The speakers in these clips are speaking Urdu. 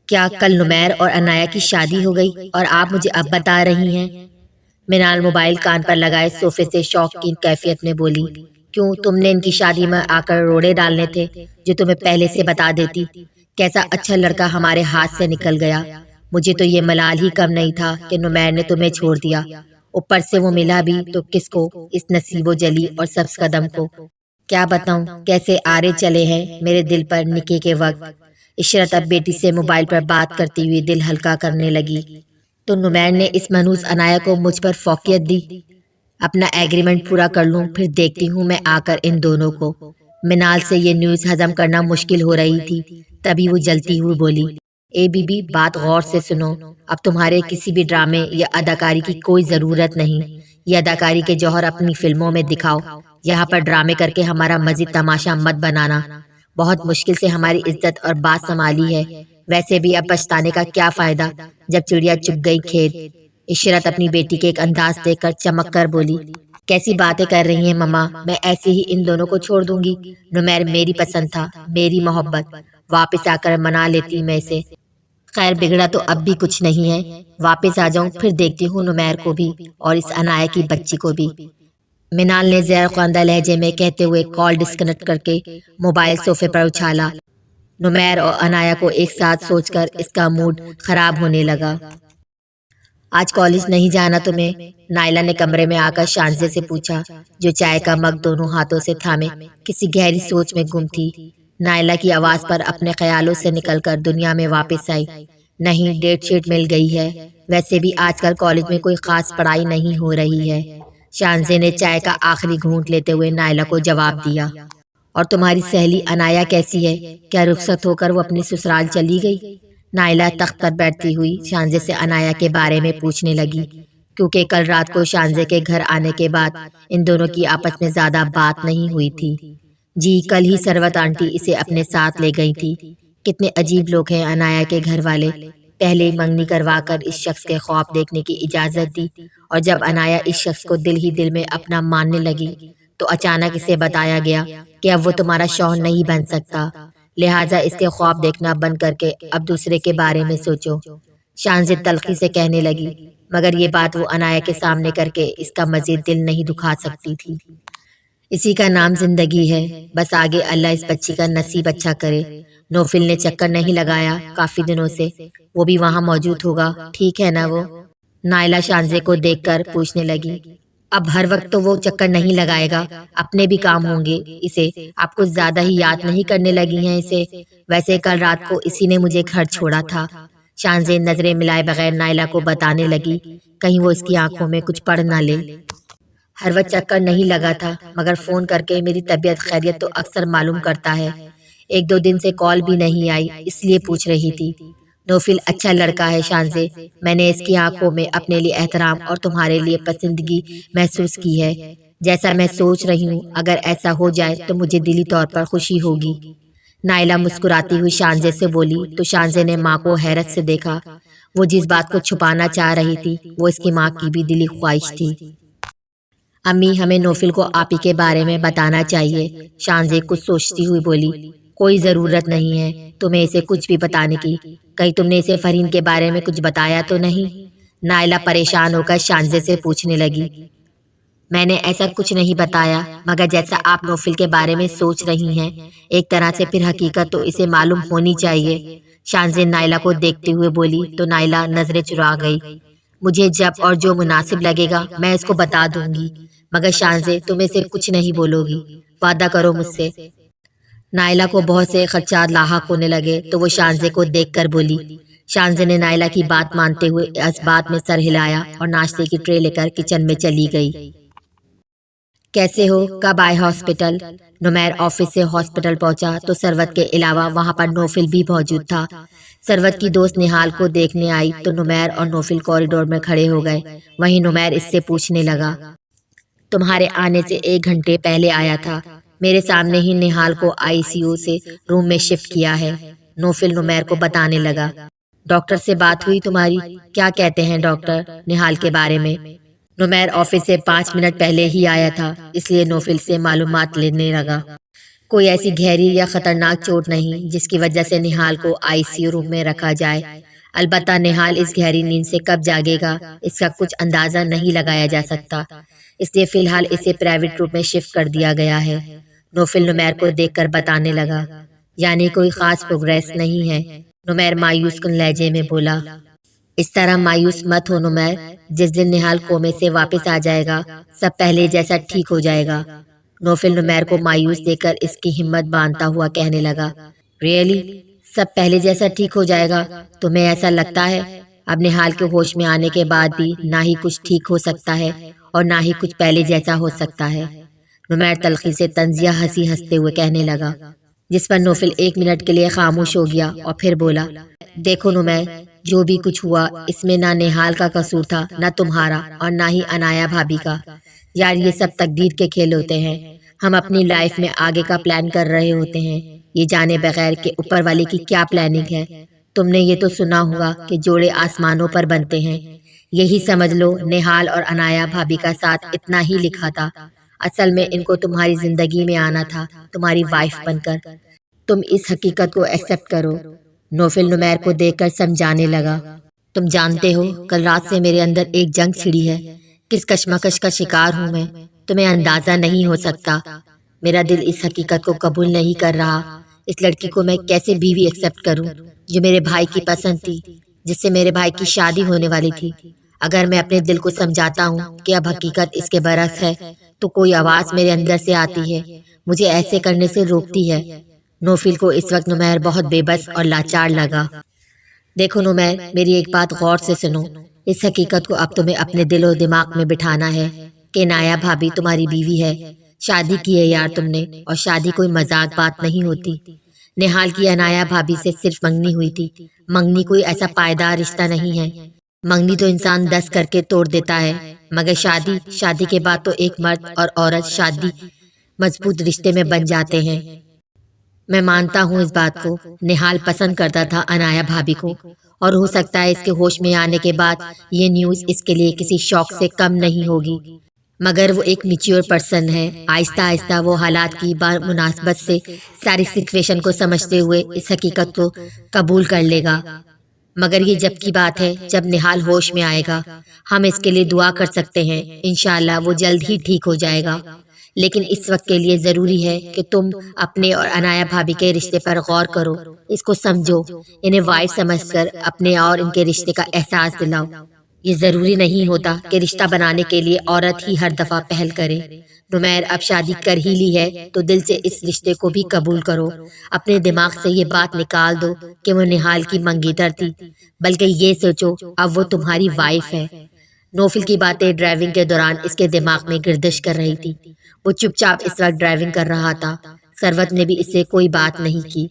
کیا کل نمیر اور عنایہ کی شادی ہو گئی اور آپ مجھے اب بتا رہی ہیں؟ منال موبائل کان پر لگائے صوفے سے شوق کی کیفیت میں بولی، کیوں تم نے ان کی شادی میں آ کر روڑے ڈالنے تھے جو تمہیں پہلے سے بتا دیتی؟ کیسا اچھا لڑکا ہمارے ہاتھ سے نکل گیا۔ مجھے تو یہ ملال ہی کم نہیں تھا کہ نمیر نے تمہیں چھوڑ دیا، اوپر سے وہ ملا بھی تو کس کو، اس نصیب و جلی اور سبز قدم کو۔ کیا بتاؤں کیسے آرے چلے ہیں میرے دل پر نکاح کے وقت۔ عشرت اب بیٹی سے موبائل پر بات کرتی ہوئی دل ہلکا کرنے لگی۔ تو نمیر نے اس منحوس عنایہ کو مجھ پر فوقیت دی؟ اپنا ایگریمنٹ پورا کر لوں پھر دیکھتی ہوں میں آ کر ان دونوں کو۔ منال سے یہ نیوز ہضم کرنا مشکل ہو رہی تھی، تبھی وہ جلتی ہوئی بولی، اے بی بی بات غور سے سنو، اب تمہارے کسی بھی ڈرامے یا اداکاری کی کوئی ضرورت نہیں۔ یہ اداکاری کے جوہر اپنی فلموں میں دکھاؤ، یہاں پر ڈرامے کر کے ہمارا مزید تماشا مت بنانا۔ بہت مشکل سے ہماری عزت اور بات سنبھالی ہے، ویسے بھی اب پچھتانے کا کیا فائدہ جب چڑیا چگ گئی کھیت۔ عشرت اپنی بیٹی کے ایک انداز دیکھ کر چمک کر بولی، کیسی باتیں کر رہی ہیں مما، میں ایسے ہی ان دونوں کو چھوڑ دوں گی؟ نمیر میری پسند تھا، میری محبت، واپس آ کر منا لیتی میں اسے۔ خیر بگڑا تو اب بھی کچھ نہیں ہے، واپس آ جاؤں پھر دیکھتی ہوں نمیر کو بھی اور اس عنایہ کی بچی کو بھی۔ منال نے زیر خواندہ لہجے میں کہتے ہوئے کال ڈسکنیکٹ کر کے موبائل صوفے پر اچھالا۔ نمیر اور عنایہ کو ایک ساتھ سوچ کر اس کا موڈ خراب ہونے لگا۔ آج کالج نہیں جانا تمہیں؟ نائلہ نے کمرے میں آ کر شانزے سے پوچھا، جو چائے کا مگ دونوں ہاتھوں سے تھامے کسی گہری سوچ میں گم تھی۔ نائلہ کی آواز پر اپنے خیالوں سے نکل کر دنیا میں واپس آئی۔ نہیں، ڈیٹ شیٹ مل گئی ہے، ویسے بھی آج کل کالج میں کوئی خاص پڑھائی نہیں ہو رہی ہے۔ شانزے نے چائے کا آخری گھونٹ لیتے ہوئے نائلہ کو جواب دیا۔ اور تمہاری سہیلی عنایہ کیسی ہے؟ کیا رخصت ہو کر وہ اپنی سسرال چلی گئی؟ نائلہ تخت پر بیٹھتی ہوئی شانزے سے عنایہ کے بارے میں پوچھنے لگی، کیونکہ کل رات کو شانزے کے گھر آنے کے بعد ان دونوں کی آپس میں زیادہ بات نہیں ہوئی تھی۔ جی کل ہی سروت آنٹی اسے اپنے ساتھ لے گئی تھی۔ کتنے عجیب لوگ ہیں عنایہ کے گھر والے، پہلے منگنی کروا کر اس شخص کے خواب دیکھنے کی اجازت دی، اور جب عنایہ اس شخص کو دل ہی دل میں اپنا ماننے لگی تو اچانک اسے بتایا گیا کہ اب وہ تمہارا شوہر نہیں بن سکتا، لہٰذا اس کے خواب دیکھنا بند کر کے اب دوسرے کے بارے میں سوچو۔ شانزے تلخی سے کہنے لگی، مگر یہ بات وہ عنایہ کے سامنے کر کے اس کا مزید دل نہیں دکھا سکتی تھی۔ اسی کا نام زندگی ہے، بس آگے اللہ اس بچی کا نصیب اچھا کرے۔ نوفل نے چکر نہیں لگایا کافی دنوں سے، وہ بھی وہاں موجود ہوگا، ٹھیک ہے نا وہ؟ نائلہ شانزے کو دیکھ کر پوچھنے لگی، اب ہر وقت تو وہ چکر نہیں لگائے گا، اپنے بھی کام ہوں گے اسے، آپ کچھ زیادہ ہی یاد نہیں کرنے لگی ہیں اسے؟ ویسے کل رات کو اسی نے مجھے گھر چھوڑا تھا۔ شانزے نظریں ملائے بغیر نائلہ کو بتانے لگی، کہیں وہ اس کی آنکھوں میں کچھ پڑھ نہ لے۔ ہر وقت چکر نہیں لگا تھا، مگر فون کر کے میری طبیعت خیریت تو اکثر معلوم کرتا ہے، ایک دو دن سے کال بھی نہیں آئی، اس لیے پوچھ رہی تھی۔ نوفل اچھا لڑکا ہے شانزے، میں نے اس کی آنکھوں میں اپنے لیے احترام اور تمہارے لیے پسندگی محسوس کی ہے، جیسا میں سوچ رہی ہوں اگر ایسا ہو جائے تو مجھے دلی طور پر خوشی ہوگی۔ نائلہ مسکراتی ہوئی شانزے سے بولی تو شانزے نے ماں کو حیرت سے دیکھا، وہ جس بات کو چھپانا چاہ رہی تھی وہ اس کی ماں کی بھی دلی خواہش تھی۔ امی ہمیں نوفل کو آپ ہی کے بارے میں بتانا چاہیے، شانزے کچھ سوچتی ہوئی بولی، کوئی ضرورت نہیں ہے تمہیں اسے کچھ بھی بتانے کی، کہیں تم نے اسے فرین کے بارے میں کچھ بتایا تو نہیں؟ نائلہ پریشان ہو کر شانزے سے پوچھنے لگی، میں نے ایسا کچھ نہیں بتایا، مگر جیسا آپ نوفل کے بارے میں سوچ رہی ہیں ایک طرح سے پھر حقیقت تو اسے معلوم ہونی چاہیے۔ شانزے نائلہ کو دیکھتے ہوئے بولی تو نائلہ نظریں چرا گئی۔ مجھے جب اور جو مناسب لگے گا میں اس کو بتا دوں گی، مگر شانزے تم اسے کچھ نہیں بولو گی، وعدہ کرو مجھ سے۔ نائلہ کو بہت سے خدشات لاحق ہونے لگے تو وہ شانزے کو دیکھ کر بولی۔ شانزے نے نائلہ کی بات مانتے ہوئے اس بات میں سر ہلایا اور ناشتے کی ٹرے لے کر کچن میں چلی گئی۔ کیسے ہو؟ کب آئے ہاسپٹل؟ نمیر آفس سے ہاسپٹل پہنچا تو سروت کے علاوہ وہاں پر نوفل بھی موجود تھا۔ سروت کی دوست نہال کو دیکھنے آئی تو نمیر اور نوفل کوریڈور میں کھڑے ہو گئے، وہیں نمیر اس سے پوچھنے لگا، تمہارے آنے سے 1 گھنٹے پہلے آیا تھا، میرے سامنے ہی نہال کو ICU سے روم میں شفٹ کیا ہے۔ نوفل نمیر کو بتانے لگا، ڈاکٹر سے بات ہوئی تمہاری؟ کیا کہتے ہیں ڈاکٹر نہال کے بارے میں؟ نمیر آفس سے 5 منٹ پہلے ہی آیا تھا، اس لیے نوفل سے معلومات لینے لگا۔ کوئی ایسی گہری یا خطرناک چوٹ نہیں جس کی وجہ سے نہال کو ICU روم میں رکھا جائے۔ البتہ نہال اس گہری نیند سے کب جاگے گا اس کا کچھ اندازہ نہیں لگایا جا سکتا، اس لیے فی الحال اسے پرائیویٹ روم میں شفٹ کر دیا گیا ہے۔ نوفل نمیر کو دیکھ کر بتانے لگا، یعنی کوئی خاص پروگریس نہیں ہے؟ نمیر مایوس کن لہجے میں بولا۔ اس طرح مایوس مت ہو نمیر، جس دن نہال کومے سے واپس آ جائے گا سب پہلے جیسا ٹھیک ہو جائے گا۔ نوفل نمیر کو مایوس دیکھ کر اس کی ہمت باندھتا ہوا کہنے لگا، ریئلی سب پہلے جیسا ٹھیک ہو جائے گا؟ تمہیں ایسا لگتا ہے؟ اب نہال کے ہوش میں آنے کے بعد بھی نہ ہی کچھ ٹھیک ہو سکتا ہے اور نہ ہی کچھ پہلے جیسا ہو سکتا ہے۔ نمیر تلخی سے طنزیہ ہنسی ہنستے ہوئے کہنے لگا، جس پر نوفل 1 منٹ کے لیے خاموش ہو گیا اور پھر بولا، دیکھو نمیر، جو بھی کچھ ہوا اس میں نہ نہال کا قصور تھا، نہ تمہارا اور نہ ہی انایا بھابھی کا۔ یار یہ سب تقدیر کے کھیل ہوتے ہیں، ہم اپنی لائف میں آگے کا پلان کر رہے ہوتے ہیں یہ جانے بغیر کہ اوپر والے کی کیا پلاننگ ہے۔ تم نے یہ تو سنا ہوگا کہ جوڑے آسمانوں پر بنتے ہیں، یہی سمجھ لو نہال اور انایا بھابھی کا ساتھ اتنا ہی لکھا تھا۔ اصل میں ان کو تمہاری زندگی میں آنا تھا تمہاری وائف بن کر، تم اس حقیقت کو ایکسپٹ کرو۔ نوفل نمیر کو دیکھ کر سمجھانے لگا، تم جانتے ہو کل رات سے میرے اندر ایک جنگ چھڑی ہے، کس کشمکش کا شکار ہوں میں تمہیں اندازہ نہیں ہو سکتا۔ میرا دل اس حقیقت کو قبول نہیں کر رہا، اس لڑکی کو میں کیسے بیوی ایکسپٹ کروں جو میرے بھائی کی پسند تھی، جس سے میرے بھائی کی شادی ہونے والی تھی۔ اگر میں اپنے دل کو سمجھاتا ہوں کہ اب حقیقت اس کے برعکس ہے تو کوئی آواز میرے اندر سے آتی ہے مجھے ایسے کرنے سے روکتی ہے۔ نوفل کو اس وقت نمیر بہت بے بس اور لاچار لگا۔ دیکھو نمیر، میری ایک بات غور سے سنو، اس حقیقت کو اب تمہیں اپنے دل و دماغ میں بٹھانا ہے کہ انایا بھابھی تمہاری بیوی ہے، شادی کی ہے یار تم نے، اور شادی کوئی مذاق بات نہیں ہوتی۔ نہال کی انایا بھابھی سے صرف منگنی ہوئی تھی، منگنی کوئی ایسا پائیدار رشتہ نہیں ہے، منگنی تو انسان 10 کر کے توڑ دیتا ہے، مگر شادی کے بعد تو ایک مرد اور عورت شادی مضبوط رشتے میں بن جاتے ہیں۔ میں مانتا ہوں اس بات کو، نہال پسند کرتا تھا انایا بھابھی کو، اور ہو سکتا ہے اس کے ہوش میں آنے کے بعد یہ نیوز اس کے لیے کسی شوق سے کم نہیں ہوگی، مگر وہ ایک میچور پرسن ہے، آہستہ آہستہ وہ حالات کی مناسبت سے ساری سچویشن کو سمجھتے ہوئے اس حقیقت کو قبول کر لے گا۔ مگر یہ جب کی بات ہے جب نہال ہوش میں آئے گا، ہم اس کے لیے دعا کر سکتے ہیں، انشاءاللہ وہ جلد ہی ٹھیک ہو جائے گا۔ لیکن اس وقت کے لیے ضروری ہے کہ تم اپنے اور انایا بھابھی کے رشتے پر غور کرو، اس کو سمجھو، انہیں وائف سمجھ کر اپنے اور ان کے رشتے کا احساس دلاؤ۔ یہ ضروری نہیں ہوتا کہ رشتہ بنانے کے لیے عورت ہی ہر دفعہ پہل کرے۔ نمیر اب شادی کر ہی لی ہے تو دل سے اس رشتے کو بھی قبول کرو، اپنے دماغ سے یہ بات نکال دو کہ وہ نہال کی منگیتر تھی، بلکہ یہ سوچو اب وہ تمہاری وائف ہے۔ نوفل کی باتیں ڈرائیونگ کے دوران اس کے دماغ میں گردش کر رہی تھی، وہ چپ چاپ اس وقت ڈرائیونگ کر رہا تھا۔ ثروت نے بھی اس سے کوئی بات نہیں کی۔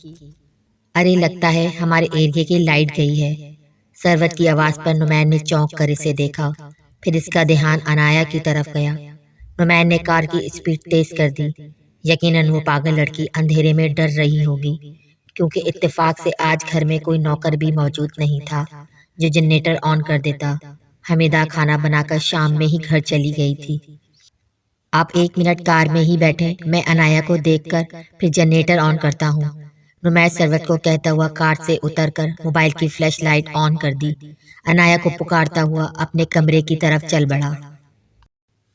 ارے لگتا ہے ہمارے ایریے کی لائٹ گئی ہے۔ ثروت کی آواز پر نمیر نے چونک کر اسے دیکھا، پھر اس کا دھیان انایا کی طرف گیا۔ نمیر نے کار کی اسپیڈ تیز کر دی، یقیناً وہ پاگل لڑکی اندھیرے میں ڈر رہی ہوگی، کیونکہ اتفاق سے آج گھر میں کوئی نوکر بھی موجود نہیں تھا جو جنریٹر آن کر دیتا۔ حمیدہ کھانا بنا کر شام میں ہی گھر چلی گئی تھی۔ آپ 1 منٹ کار میں ہی بیٹھیں، میں انایا کو دیکھ کر پھر جنریٹر آن کرتا ہوں۔ نمیر ثروت کو کہتا ہوا کار سے اتر کر موبائل کی فلیش لائٹ آن کر دی، انایا کو پکارتا ہوا اپنے کمرے کی طرف چل بڑھا۔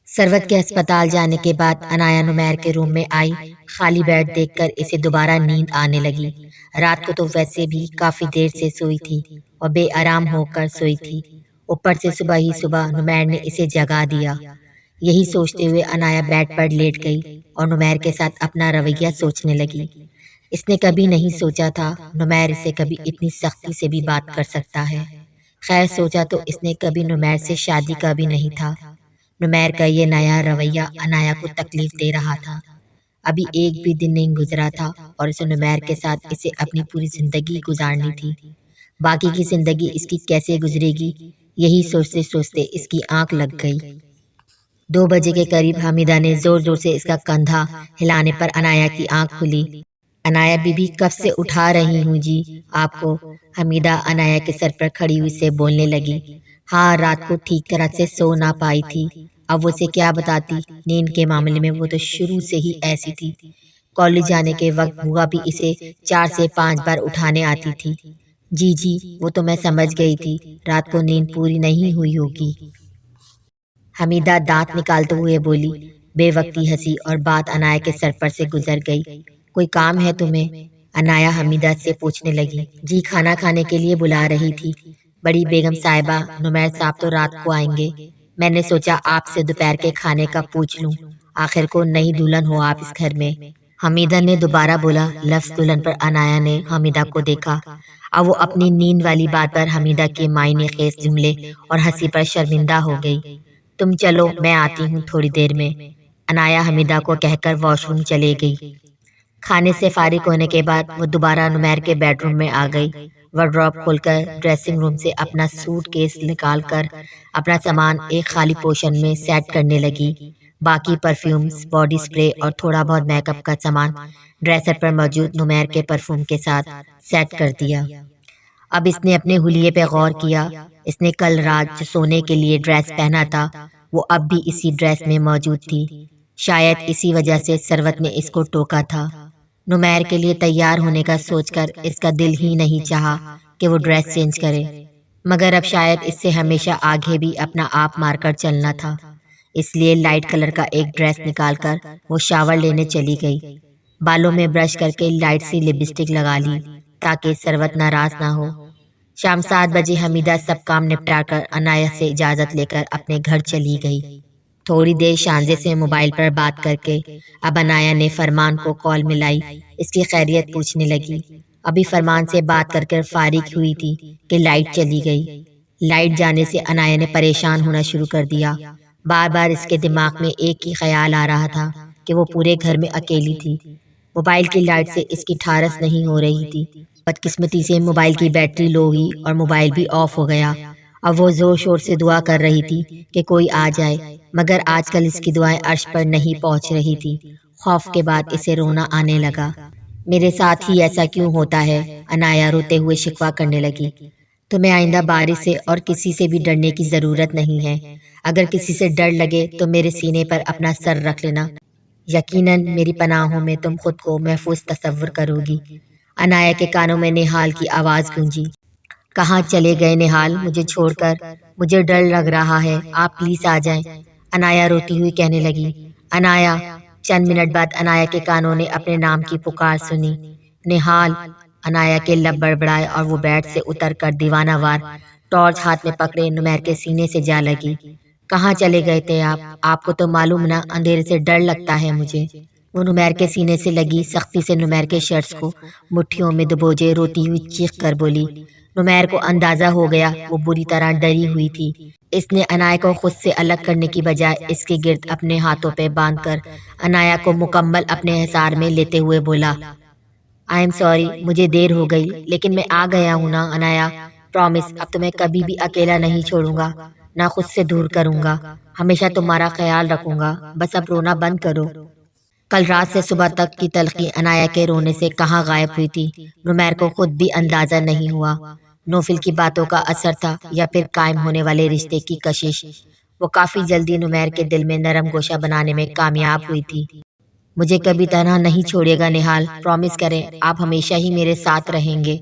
ثروت کے ہسپتال جانے کے بعد انایا نمیر کے روم میں آئی، خالی بیڈ دیکھ کر اسے دوبارہ نیند آنے لگی۔ رات کو تو ویسے بھی کافی دیر سے سوئی تھی اور بے آرام ہو کر سوئی تھی، اوپر سے صبح ہی صبح نمیر نے اسے جگا دیا۔ یہی سوچتے ہوئے انایا بیڈ پر لیٹ گئی اور نمیر کے ساتھ اپنا رویہ سوچنے لگی۔ اس نے کبھی نہیں سوچا تھا نمیر اسے کبھی اتنی سختی سے بھی بات کر سکتا ہے۔ خیر سوچا تو اس نے کبھی نمیر سے شادی کا بھی نہیں تھا۔ نمیر کا یہ نیا رویہ انایا کو تکلیف دے رہا تھا۔ ابھی ایک بھی دن نہیں گزرا تھا اور اسے نمیر کے ساتھ اسے اپنی پوری زندگی گزارنی تھی۔ باقی کی زندگی اس کی کیسے گزرے گی، یہی سوچتے سوچتے اس کی آنکھ لگ گئی۔ 2 بجے کے قریب حمیدہ نے زور زور سے اس کا کندھا ہلانے پر انایا کی آنکھ کھلی۔ انایا بی بی کب سے اٹھا رہی ہوں جی آپ کو، حمیدہ انایا کے سر پر کھڑی ہوئی سے بولنے لگی۔ ہاں رات کو ٹھیک طرح سے سو نہ پائی تھی، اب وہ اسے کیا بتاتی، نیند کے معاملے میں وہ تو شروع سے ہی ایسی تھی، کالج جانے کے وقت بوا بھی اسے 4 سے 5 بار اٹھانے آتی تھی۔ جی وہ تو میں سمجھ گئی تھی، رات کو نیند پوری نہیں ہوئی ہوگی۔ حمیدہ دانت نکالتے ہوئے بولی۔ بے وقتی ہنسی اور بات عنایا کے سر پر سے گزر گئی۔ کوئی کام ہے تمہیں؟ عنایا حمیدہ سے پوچھنے لگی۔ جی کھانا کھانے کے لیے بلا رہی تھی۔ بڑی بیگم صاحبہ، نمیر صاحب تو رات کو آئیں گے، میں نے سوچا آپ سے دوپہر کے کھانے کا پوچھ لوں، آخر کو نئی دلہن ہو آپ اس گھر میں۔ حمیدہ نے دوبارہ بولا۔ لفظ دلہن پر عنایا نے حمیدہ کو دیکھا۔ اب وہ اپنی نیند والی بات پر حمیدہ کے معنی خیز جملے اور ہنسی پر شرمندہ ہو گئی۔ تم چلو میں آتی ہوں تھوڑی دیر میں، عنایا حمیدہ کو کہہ کر واش روم چلے گئی۔ کھانے سے فارغ ہونے کے بعد وہ دوبارہ نمیر کے بیڈ روم میں آ گئی۔ وارڈروب کھول کر ڈریسنگ روم سے اپنا سوٹ کیس نکال کر اپنا سامان ایک خالی پوشن میں سیٹ کرنے لگی۔ باقی پرفیومز، باڈی سپرے اور تھوڑا بہت میک اپ کا سامان ڈریسر پر موجود نمیر کے پرفیوم کے ساتھ سیٹ کر دیا۔ اب اس نے اپنے حلیے پہ غور کیا۔ اس نے کل رات جو سونے کے لیے ڈریس پہنا تھا وہ اب بھی اسی ڈریس میں موجود تھی۔ شاید اسی وجہ سے ثروت نے اس کو ٹوکا تھا۔ نمیر کے لیے تیار ہونے کا سوچ کر اس کا دل ہی نہیں چاہا کہ وہ ڈریس چینج کرے، مگر اب شاید اس سے ہمیشہ آگے بھی اپنا آپ مار کر چلنا تھا، اس لیے لائٹ کلر کا ایک ڈریس نکال کر وہ شاور لینے چلی گئی۔ بالوں میں برش کر کے لائٹ سی لپسٹک لگا لی تاکہ ثروت ناراض نہ ہو۔ شام 7 بجے حمیدہ سب کام نپٹا کر عنایا سے اجازت لے کر اپنے گھر چلی گئی۔ تھوڑی دیر شانزے سے موبائل پر بات کر کے اب عنایا نے فرمان کو کال ملائی، اس کی خیریت پوچھنے لگی۔ ابھی فرمان سے بات کر کر فارغ ہوئی تھی کہ لائٹ چلی گئی۔ لائٹ جانے سے عنایا نے پریشان ہونا شروع کر دیا۔ بار بار اس کے دماغ میں ایک ہی خیال آ رہا تھا کہ وہ پورے گھر میں اکیلی تھی۔ موبائل کی لائٹ سے اس کی ٹھارس نہیں ہو رہی تھی۔ بدقسمتی سے موبائل کی بیٹری لو ہوئی اور موبائل بھی آف ہو گیا۔ اب وہ زور شور سے دعا کر رہی تھی کہ کوئی آ جائے، مگر آج کل اس کی دعائیں عرش پر نہیں پہنچ رہی تھی۔ خوف کے بعد اسے رونا آنے لگا۔ میرے ساتھ ہی ایسا کیوں ہوتا ہے؟ عنایا روتے ہوئے شکوہ کرنے لگی۔ تمہیں آئندہ بارش سے اور کسی سے بھی ڈرنے کی ضرورت نہیں ہے۔ اگر کسی سے ڈر لگے تو میرے سینے پر اپنا سر رکھ لینا، یقیناً میری پناہوں میں تم خود کو محفوظ تصور کرو گی۔ عنایا کے کانوں میں نہال کی آواز گونجی۔ کہاں چلے گئے نہال مجھے چھوڑ کر؟ مجھے ڈر لگ رہا ہے، آپ پلیز آ جائیں، عنایا روتی ہوئی کہنے لگی۔ عنایا! چند منٹ بعد عنایا کے کانوں نے اپنے نام کی پکار سنی۔ نہال! عنایا کے لب بڑبڑائے اور وہ بیڈ سے اتر کر دیوانہ وار ٹارچ ہاتھ میں پکڑے نمیر کے سینے سے جا لگی۔ کہاں چلے گئے تھے آپ؟ آپ کو تو معلوم نہ اندھیرے سے ڈر لگتا ہے مجھے۔ وہ نمیر کے سینے سے لگی، سختی سے نمیر کے شرٹس کو مٹھیوں میں دبوچے روتی ہوئی چیخ کر بولی۔ نمیر کو اندازہ ہو گیا وہ بری طرح ڈری ہوئی تھی۔ اس نے عنایا کو خود سے الگ کرنے کی بجائے اس کے گرد اپنے ہاتھوں پہ باندھ کر عنایا کو مکمل اپنے حصار میں لیتے ہوئے بولا۔ آئی ایم سوری، مجھے دیر ہو گئی، لیکن میں آ گیا ہوں نا عنایا، پرومس اب تمہیں کبھی بھی اکیلا نہیں چھوڑوں گا، نہ خود سے دور کروں گا، ہمیشہ تمہارا خیال رکھوں گا، بس اب رونا بند کرو۔ کل رات سے صبح تک کی تلخی عنایا کے رونے سے کہاں غائب ہوئی تھی، نمیر کو خود بھی اندازہ نہیں ہوا۔ نوفل کی باتوں کا اثر تھا یا پھر قائم ہونے والے رشتے کی کشش، وہ کافی جلدی نمیر کے دل میں نرم گوشہ بنانے میں کامیاب ہوئی تھی۔ مجھے کبھی تنہا نہیں چھوڑے گا نہال، پرومس کریں آپ ہمیشہ ہی میرے ساتھ رہیں گے،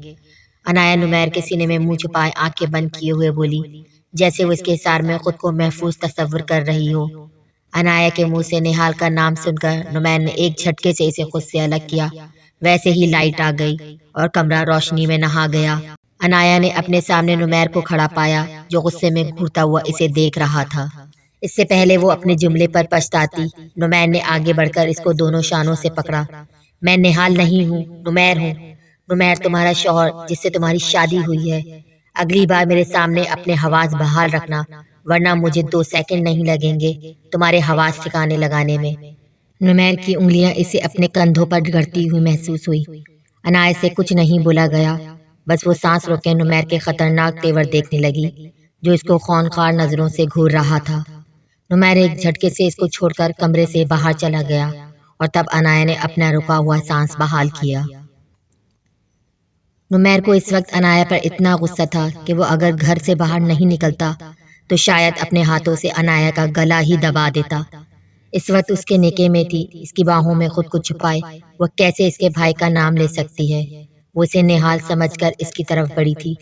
عنایا نمیر کے سینے میں منہ چھپائے آنکھیں بند کیے ہوئے بولی، جیسے وہ اس کے حصار میں خود کو محفوظ تصور کر رہی ہو۔ عنایا کے منہ سے نہال کا نام سن کر نمیر نے ایک جھٹکے سے اسے خود سے الگ کیا۔ ویسے ہی لائٹ آ گئی اور کمرہ روشنی میں نہا گیا۔ عنایا نے اپنے سامنے نمیر کو کھڑا پایا جو غصے میں گھورتا ہوا اسے دیکھ رہا تھا۔ اس سے پہلے وہ اپنے جملے پر پچھتاتی، نمیر نے آگے بڑھ کر اس کو دونوں شانوں سے پکڑا۔ میں نہال نہیں ہوں، نمیر ہوں، نمیر تمہارا شوہر جس سے تمہاری شادی ہوئی ہے۔ اگلی بار میرے سامنے اپنے حواس بحال رکھنا، ورنہ مجھے 2 سیکنڈ نہیں لگیں گے تمہارے حواس ٹھکانے لگانے میں۔ نمیر کی انگلیاں اسے اپنے کندھوں پر گھڑتی ہوئی محسوس ہوئی۔ عنایا سے کچھ نہیں بولا گیا، بس وہ سانس روکے نمیر کے خطرناک تیور دیکھنے لگی جو اس کو خونخوار نظروں سے گھور رہا تھا۔ نمیر ایک جھٹکے سے اس کو چھوڑ کر کمرے سے باہر چلا گیا اور تب عنایا نے اپنا رکا ہوا سانس بحال کیا۔ نمیر کو اس وقت عنایا پر اتنا غصہ تھا کہ وہ اگر گھر سے باہر نہیں نکلتا تو شاید اپنے ہاتھوں سے عنایا کا گلا ہی دبا دیتا۔ اس وقت اس کے نکے میں تھی، اس کی باہوں میں خود کو چھپائے وہ کیسے اس کے بھائی کا نام لے سکتی ہے؟ وہ اسے نہال سمجھ کر اس کی طرف بڑھی تھی۔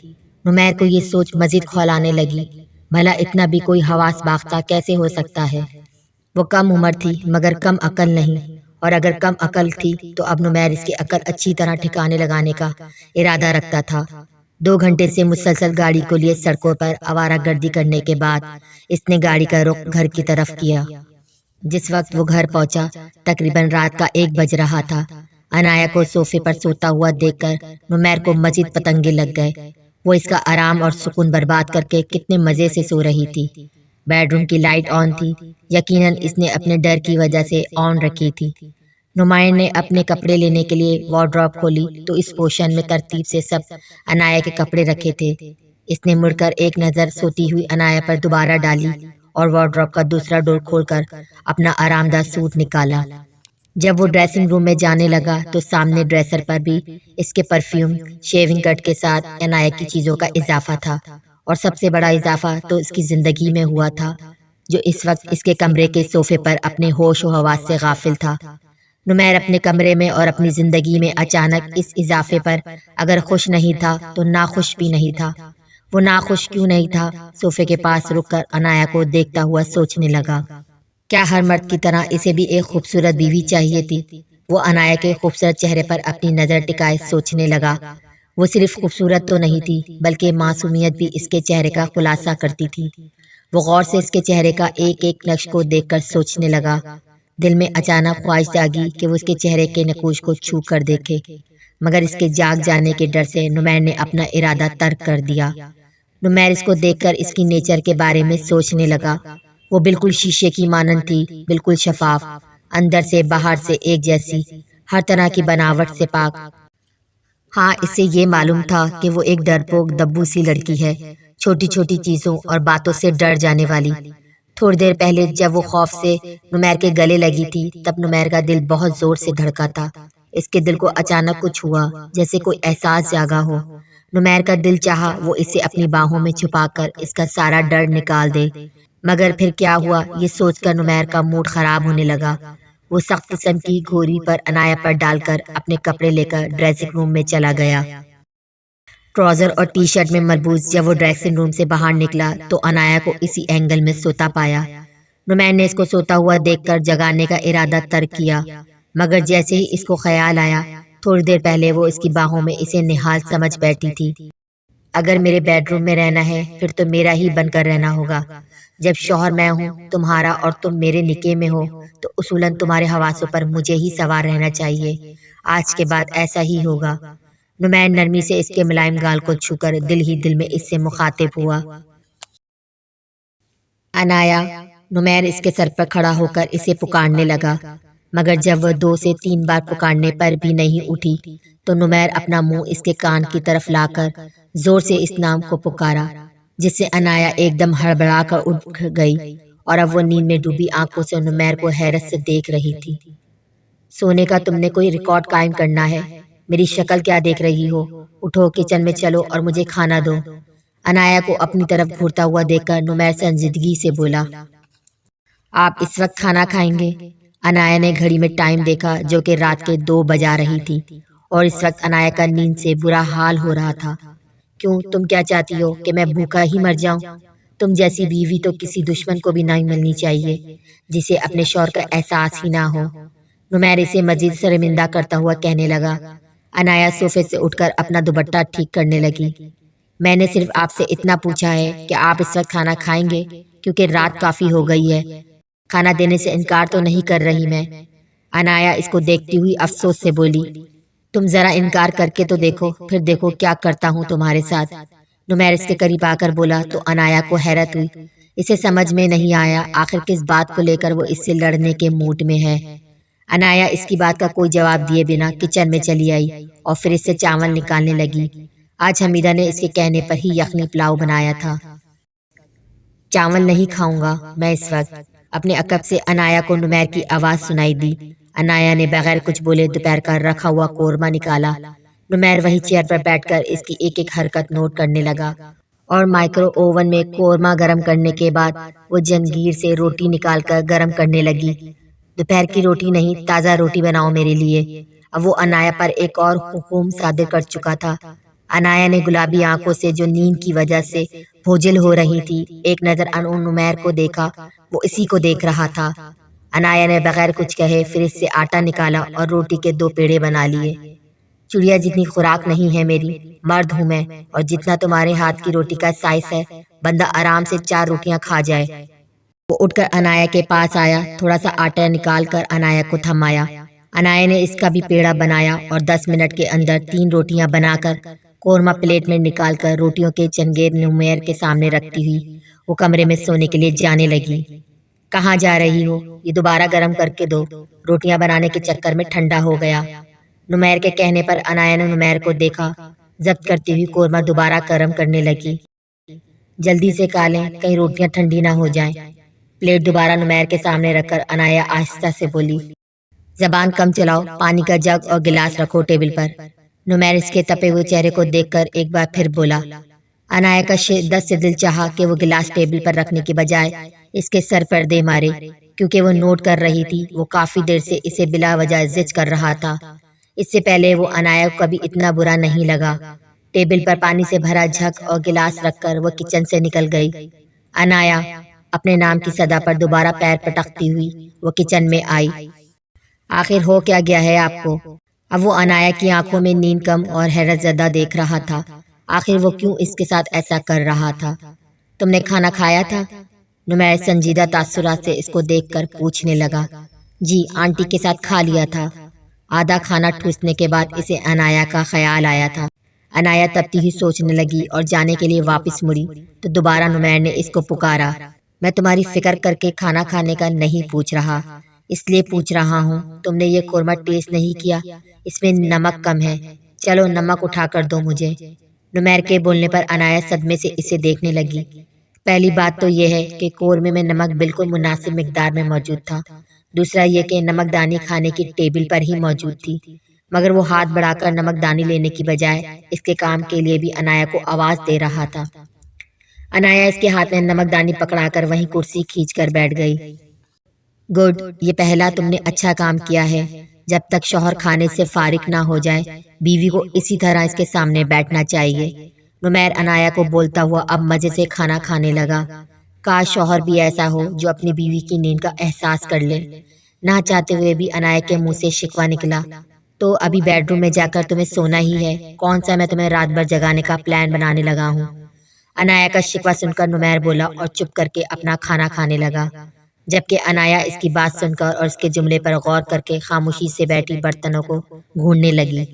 نمیر کو یہ سوچ مزید کھولانے لگی، بھلا اتنا بھی کوئی حواس باختہ کیسے ہو سکتا ہے؟ وہ کم عمر تھی مگر کم عقل نہیں، اور اگر کم عقل تھی تو اب نمیر اس کی عقل اچھی طرح ٹھکانے لگانے کا ارادہ رکھتا تھا۔ 2 گھنٹے سے مسلسل گاڑی کو لیے سڑکوں پر آوارہ گردی کرنے کے بعد اس نے گاڑی کا رخ گھر کی طرف کیا۔ جس وقت وہ گھر پہنچا تقریباً رات کا 1 بج رہا تھا۔ عنایہ کو صوفے پر سوتا ہوا دیکھ کر نمیر کو مزید پتنگے لگ گئے۔ وہ اس کا آرام اور سکون برباد کر کے کتنے مزے سے سو رہی تھی۔ بیڈ روم کی لائٹ آن تھی، یقیناً اس نے اپنے ڈر کی وجہ سے آن رکھی تھی۔ نمیر نے اپنے کپڑے لینے کے لیے وارڈروب کھولی تو اس پوشن میں ترتیب سے سب عنایہ کے کپڑے رکھے تھے۔ اس نے مڑ کر ایک نظر سوتی ہوئی عنایہ پر دوبارہ ڈالی اور وارڈروب کا دوسرا ڈور کھول کر اپنا آرام دہ سوٹ نکالا۔ جب وہ ڈریسنگ روم میں جانے لگا تو سامنے ڈریسر پر بھی اس کے پرفیوم، شیونگ کٹ کے ساتھ عنایہ کی چیزوں کا اضافہ تھا، اور سب سے بڑا اضافہ تو اس کی زندگی میں ہوا تھا، جو اس وقت اس کے کمرے کے صوفے پر اپنے ہوش و حواس سے غافل تھا۔ نمیر اپنے کمرے میں اور اپنی زندگی میں اچانک اس اضافے پر اگر خوش نہیں تھا تو ناخوش بھی نہیں تھا۔ وہ ناخوش کیوں نہیں تھا؟ صوفے کے پاس رک کر عنایہ کو دیکھتا ہوا سوچنے لگا۔ کیا ہر مرد کی طرح اسے بھی ایک خوبصورت بیوی چاہیے تھی؟ وہ عنایہ کے خوبصورت چہرے پر اپنی نظر ٹکائے سوچنے لگا۔ وہ صرف خوبصورت تو نہیں تھی بلکہ معصومیت بھی اس کے چہرے کا خلاصہ کرتی تھی۔ وہ غور سے اس کے چہرے کا ایک ایک نقش کو دیکھ کر سوچنے لگا۔ دل میں اچانک خواہش جاگی کہ وہ اس کے چہرے کے نقوش کو چھو کر دیکھے، مگر اس کے جاگ جانے کے ڈر سے نمیر نے اپنا ارادہ ترک کر دیا۔ نمیر اس کو دیکھ کر اس کی نیچر کے بارے میں سوچنے لگا۔ وہ بالکل شیشے کی مانند تھی، بالکل شفاف، اندر سے باہر سے ایک جیسی، ہر طرح کی بناوٹ سے پاک۔ ہاں، اس سے یہ معلوم تھا کہ وہ ایک ڈرپوک دبو سی لڑکی ہے، چھوٹی چھوٹی چیزوں اور باتوں سے ڈر جانے والی۔ تھوڑی دیر پہلے جب وہ خوف سے نمیر کے گلے لگی تھی تب نمیر کا دل بہت زور سے دھڑکا تھا۔ اس کے دل کو اچانک کچھ ہوا، جیسے کوئی احساس جاگا ہو۔ نمیر کا دل چاہا وہ اسے اپنی باہوں میں چھپا کر اس کا سارا ڈر نکال دے، مگر پھر کیا ہوا یہ سوچ کر نمیر کا موڈ خراب ہونے لگا۔ وہ سخت قسم کی گھوری پر عنایہ پر ڈال کر اپنے کپڑے لے کر ڈریسنگ روم میں چلا گیا۔ ٹراؤزر اور ٹی شرٹ میں ملبوس جب وہ ڈریسنگ روم سے باہر نکلا تو عنایہ کو اسی اینگل میں سوتا پایا۔ نمیر نے اس کو سوتا ہوا دیکھ کر جگانے کا ارادہ ترک کیا، مگر جیسے ہی اس کو خیال آیا، تھوڑی دیر پہلے وہ اس کی باہوں میں اسے نہال سمجھ بیٹھی تھی۔ اگر میرے بیڈ روم میں رہنا ہے پھر تو میرا ہی بن کر رہنا ہوگا۔ جب شوہر میں ہوں تمہارا اور تم میرے نکاح میں ہو تو اصولاً تمہارے حواسوں پر مجھے ہی سوار رہنا چاہیے۔ آج کے بعد ایسا ہی ہوگا۔ نمیر نرمی سے اس کے ملائم گال کو چھو کر دل ہی دل میں اس سے مخاطب ہوا۔ عنایہ، نمیر اس کے سر پر کھڑا ہو کر اسے پکارنے لگا، مگر جب وہ 2 سے 3 بار پکارنے پر بھی نہیں اٹھی تو نمیر اپنا منہ اس کے کان کی طرف لا کر زور سے اس نام کو پکارا، جس سے عنایہ ایک دم ہڑبڑا کر اٹھ گئی اور اب وہ نیند میں ڈوبی آنکھوں سے نمیر کو حیرت سے دیکھ رہی تھی۔ سونے کا تم نے کوئی ریکارڈ قائم کرنا ہے؟ میری شکل کیا دیکھ رہی ہو؟ اٹھو، کچن میں چلو اور مجھے کھانا دو۔ عنایہ کو اپنی طرف گھورتا ہوا دیکھ کر نمیر سنجیدگی سے بولا، آپ اس وقت کھانا کھائیں گے؟ عنایہ نے گھڑی میں ٹائم دیکھا جو کہ رات کے 2 بجا رہی تھی، اور اس وقت عنایہ کا نیند سے برا حال ہو رہا تھا۔ کیوں، تم کیا چاہتی ہو کہ میں بھوکا ہی مر جاؤں؟ تم جیسی بیوی تو کسی دشمن کو بھی نہیں ملنی چاہیے، جسے اپنے شوہر کا احساس ہی نہ ہو۔ نمیر اسے مزید شرمندہ کرتا ہوا کہنے لگا۔ عنایہ صوفے سے اٹھ کر اپنا دوپٹہ ٹھیک کرنے لگی۔ میں نے صرف آپ سے اتنا پوچھا ہے کہ آپ اس وقت کھانا کھائیں گے، کیونکہ رات کافی ہو گئی ہے۔ کھانا دینے سے انکار تو نہیں کر رہی میں؟ عنایہ اس کو دیکھتی ہوئی افسوس سے بولی، تم ذرا انکار کر کے تو دیکھو، پھر دیکھو کیا کرتا ہوں تمہارے ساتھ۔ نمیر اس کے قریب آ کر بولا تو عنایہ کو حیرت ہوئی۔ اسے سمجھ میں نہیں آیا آخر کس بات کو لے کر وہ اس سے لڑنے کے موڈ میں ہے۔ عنایہ اس کی بات کا کوئی جواب دیے بنا کچن میں چلی آئی اور پھر اس سے چاول نکالنے لگی۔ آج حمیدہ نے اس کے کہنے پر ہی یخنی پلاؤ بنایا تھا۔ چاول نہیں کھاؤں گا میں اس وقت، اپنے عقب سے عنایہ کو نمیر کی آواز سنائی دی۔ عنایہ نے بغیر کچھ بولے دوپہر کا رکھا ہوا قورمہ نکالا۔ نمیر وہی چیئر پر بیٹھ کر اس کی ایک ایک حرکت نوٹ کرنے لگا اور مائکرو اوون میں قورمہ گرم کرنے کے بعد وہ جنگیر سے روٹی نکال کر گرم کرنے لگی۔ دوپہر کی روٹی نہیں، تازہ روٹی بناؤ میرے لیے۔ اب وہ عنایا پر ایک اور حکم صادر کر چکا تھا۔ عنایا نے گلابی آنکھوں سے جو نیند کی وجہ سے بھوجل ہو رہی تھی ایک نظر نمیر کو دیکھا، وہ اسی کو دیکھ رہا تھا۔ عنایا نے بغیر کچھ کہے فریج سے آٹا نکالا اور روٹی کے 2 پیڑے بنا لیے۔ چڑیا جتنی خوراک نہیں ہے میری، مرد ہوں میں، اور جتنا تمہارے ہاتھ کی روٹی کا سائز ہے، بندہ آرام سے 4 روٹیاں کھا جائے۔ وہ اٹھ کر عنایا کے پاس آیا، تھوڑا سا آٹا نکال کر عنایا کو تھمایا۔ عنایا نے اس کا بھی پیڑا بنایا اور 10 منٹ کے اندر 3 روٹیاں بنا کر قورمہ پلیٹ میں نکال کر روٹیوں کے چنگیر نمیر کے سامنے رکھتی ہوئی وہ کمرے میں سونے کے لیے جانے لگی۔ کہاں جا رہی ہو؟ یہ دوبارہ گرم کر کے دو، روٹیاں بنانے کے چکر میں ٹھنڈا ہو گیا۔ نمیر کے کہنے پر عنایا نے نمیر کو دیکھا، ضبط کرتی ہوئی قورمہ دوبارہ گرم کرنے لگی۔ جلدی سے کھا لیں، کہیں روٹیاں ٹھنڈی نہ ہو جائیں۔ پلیٹ دوبارہ نمیر کے سامنے رکھ کر عنایا آہستہ سے بولی، زبان کم چلاؤ، پانی کا جگ اور گلاس رکھو ٹیبل پر۔ نمیر اس کے تپے ہوئے چہرے کو دیکھ کر ایک بار پھر بولا۔ عنایا کا شدت سے دل چاہا کہ وہ گلاس ٹیبل پر رکھنے کی بجائے اس کے سر پر دے مارے، کیونکہ وہ نوٹ کر رہی تھی وہ کافی دیر سے اسے بلا وجہ زج کر رہا تھا۔ اس سے پہلے وہ عنایا کو کبھی اتنا برا نہیں لگا۔ ٹیبل پر پانی سے بھرا جھگ اور گلاس رکھ کر وہ کچن سے نکل گئی۔ عنایا اپنے نام کی صدا پر دوبارہ پیر پٹکتی ہوئی وہ کچن میں آئی۔ آخر ہو کیا گیا ہے آپ کو؟ اب وہ عنایا کی آنکھوں میں نیند کم اور حیرت زدہ دیکھ رہا تھا۔ آخر وہ کیوں اس کے ساتھ ایسا کر رہا تھا؟ تم نے کھانا کھایا تھا؟ نمیر سنجیدہ تاثرات سے اس کو دیکھ کر پوچھنے لگا۔ جی، آنٹی کے ساتھ کھا لیا تھا۔ آدھا کھانا ٹھوسنے کے بعد اسے عنایا کا خیال آیا تھا۔ عنایا تبتی ہی سوچنے لگی اور جانے کے لیے واپس مڑی تو دوبارہ نمیر نے اس کو پکارا۔ میں تمہاری فکر کر کے کھانا کھانے کا نہیں پوچھ رہا، اس لیے پوچھ رہا ہوں تم نے یہ قورمہ ٹیسٹ نہیں کیا؟ اس میں نمک کم ہے، چلو نمک اٹھا کر دو مجھے۔ نمیر کے بولنے پر عنایا صدمے سے اسے دیکھنے لگی۔ پہلی بات تو یہ ہے کہ قورمے میں نمک بالکل مناسب مقدار میں موجود تھا، دوسرا یہ کہ نمک دانی کھانے کی ٹیبل پر ہی موجود تھی، مگر وہ ہاتھ بڑھا کر نمک دانی لینے کی بجائے اس کے کام کے لیے بھی عنایا کو آواز دے رہا تھا۔ عنایا اس کے ہاتھ میں نمک دانی پکڑا کر وہیں کرسی کھینچ کر بیٹھ گئی۔ گڈ، یہ پہلا تم نے اچھا کام کیا ہے۔ جب تک شوہر کھانے سے فارغ نہ ہو جائے بیوی کو اسی طرح اس کے سامنے بیٹھنا چاہیے۔ نمیر عنایا کو بولتا ہوا اب مزے سے کھانا کھانے لگا۔ کاش شوہر بھی ایسا ہو جو اپنی بیوی کی نیند کا احساس کر لے۔ نہ چاہتے ہوئے بھی عنایا کے منہ سے شکوہ نکلا۔ تو ابھی بیڈ روم میں جا کر تمہیں سونا ہی ہے، کون سا میں تمہیں رات بھر جگانے کا پلان بنانے لگا ہوں؟ عنایا کا شکوہ سن کر نمیر بولا اور چپ کر کے اپنا کھانا کھانے لگا، جبکہ عنایا اس کی بات سن کر اور اس کے جملے پر غور کر کے خاموشی سے بیٹھی برتنوں کو گھونڈنے لگی۔